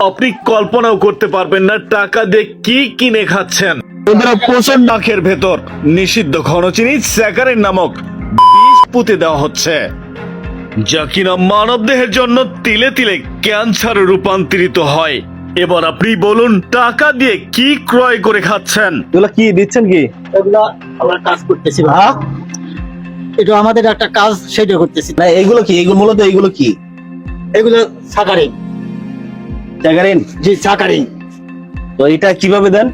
আপনি কল্পনাও করতে পারবেন না টাকা দিয়ে কি কিনে খাচ্ছেন। এদের প্রচুর নাকের ভেতর নিষিদ্ধ ঘনচিনি স্যাকারিন নামক বিষ পুঁতে দেওয়া হচ্ছে, যা কিনা মানব দেহের জন্য তিলে তিলে ক্যান্সারে রূপান্তরিত হয়। এবার আপনি বলুন টাকা দিয়ে কি ক্রয় করে খাচ্ছেন? এগুলো কি দিচ্ছেন কি? এগুলো আমরা কাজ করতেছি ভাই। এটা আমাদের একটা কাজ, সেটা করতেছি। না এগুলো কি? এগুলো মূলত এগুলো কি? এগুলো সাকারিন। স্যাকারিন? জি সাকারিন। তো এটা কিভাবে দেন?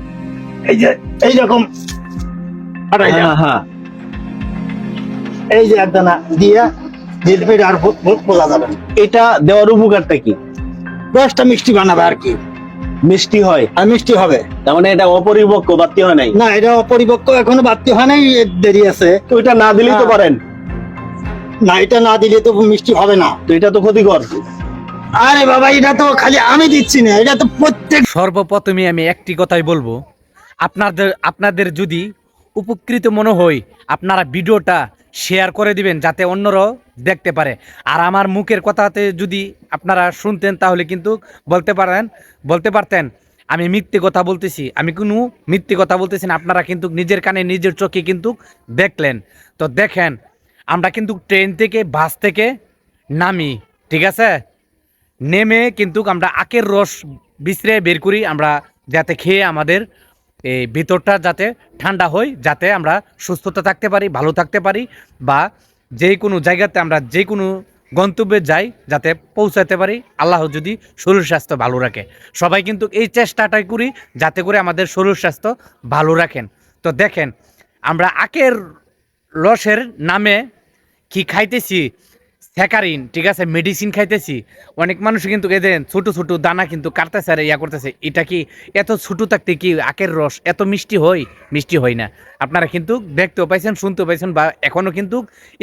এই যে এইরকম হ্যাঁ এই যে একদানা দিয়ে দিলে আর বোঝা যাবে না। এটা দেওয়ার উপকারটা কি? 10টা মিষ্টি বানাবে আর কি, মিষ্টি হয়? আর মিষ্টি হবে। তার মানে এটা অপরিপক্ক, বাড়তি হয় নাই? না এটা অপরিপক্ক, এখনো বাড়তি হয় নাই, এর দেরি আছে। তো এটা না দিলেই তো পারেন। না এটা না দিলে তো মিষ্টি হবে না। তো এটা তো ক্ষতিকর। আরে বাবা এটা তো খালি আমি দিচ্ছি না, এটা তো প্রত্যেক। সর্বপ্রথমে আমি একটি কথাই বলবো, আপনাদের যদি উপকৃত মনে হয় আপনারা ভিডিওটা শেয়ার করে দিবেন যাতে অন্যরাও দেখতে পারে। আর আমার মুখের কথাতে যদি আপনারা শুনতেন তাহলে কিন্তু বলতে পারতেন আমি মিথ্যে কথা বলতেছি। আমি কোনো মিথ্যে কথা বলতেছি না, আপনারা কিন্তু নিজের কানে নিজের চোখে কিন্তু দেখলেন। তো দেখেন আমরা কিন্তু ট্রেন থেকে বাস থেকে নামি, ঠিক আছে, নেমে কিন্তু আমরা আখের রস বিছড়ে বের করি, আমরা যাতে খেয়ে আমাদের এই ভিতরটা যাতে ঠান্ডা হয়, যাতে আমরা সুস্থতা থাকতে পারি, ভালো থাকতে পারি, বা যে কোনো জায়গাতে আমরা যে কোনো গন্তব্যে যাই যাতে পৌঁছাতে পারি, আল্লাহ যদি শরীর স্বাস্থ্য ভালো রাখে। সবাই কিন্তু এই চেষ্টাটাই করি যাতে করে আমাদের শরীর স্বাস্থ্য ভালো রাখেন। তো দেখেন আমরা আখের রসের নামে কি খাইতেছি, স্যাকারিন, ঠিক আছে, মেডিসিন খাইতেছি। অনেক মানুষ কিন্তু এদের ছোট ছোট দানা কিন্তু কাটতেছে আর ইয়া করতেছে। এটা কি এত ছোট থাকতে কি আখের রস এত মিষ্টি হয়? মিষ্টি হয় না। আপনারা কিন্তু দেখতেও পাইছেন, শুনতেও পাইছেন, বা এখনও কিন্তু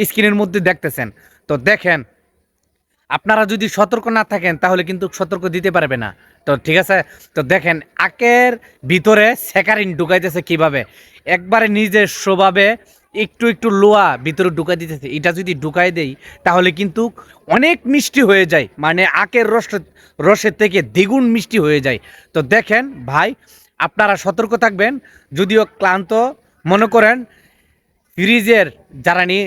স্ক্রিনের মধ্যে দেখতেছেন। তো দেখেন আপনারা যদি সতর্ক না থাকেন তাহলে কিন্তু সতর্ক দিতে পারবে না। তো ঠিক আছে, তো দেখেন আখের ভিতরে স্যাকারিন ঢুকাইতেছে কিভাবে, একবারে নিজস্বভাবে একটু একটু লোয়া ভিতরে ঢুকাই দিতেছে। এটা যদি ঢুকাই দেই তাহলে কিন্তু অনেক মিষ্টি হয়ে যায়, মানে আখের রসের থেকে দ্বিগুণ মিষ্টি হয়ে যায়। তো দেখেন ভাই আপনারা সতর্ক থাকবেন। যদিও ক্লান্ত মনে করেন ফ্রিজের যারা নিয়ে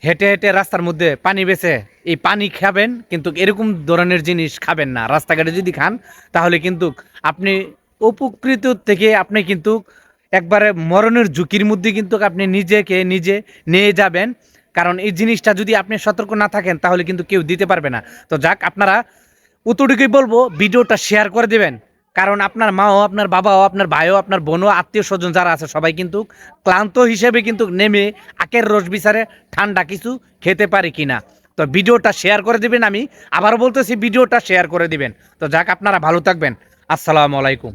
হেঁটে হেঁটে রাস্তার মধ্যে পানি বেছে, এই পানি খাবেন কিন্তু এরকম ধরনের জিনিস খাবেন না। রাস্তাঘাটে যদি খান তাহলে কিন্তু আপনি উপকৃত থেকে আপনি কিন্তু একবারে মরণের ঝুঁকির মধ্যে কিন্তু আপনি নিজেকে নিজে নিয়ে যাবেন। কারণ এই জিনিসটা যদি আপনি সতর্ক না থাকেন তাহলে কিন্তু কেউ দিতে পারবে না। তো যাক, আপনারা অতটুকুই বলবো, ভিডিওটা শেয়ার করে দেবেন। কারণ আপনার মাও, আপনার বাবাও, আপনার ভাইও, আপনার বোনও, আত্মীয় স্বজন যারা আছে সবাই কিন্তু ক্লান্ত হিসেবে কিন্তু নেমে আখের রস বিচারে ঠান্ডা কিছু খেতে পারে কিনা। তো ভিডিওটা শেয়ার করে দিবেন। আমি আবারও বলতেছি ভিডিওটা শেয়ার করে দিবেন। তো যাক, আপনারা ভালো থাকবেন। আসসালামু আলাইকুম।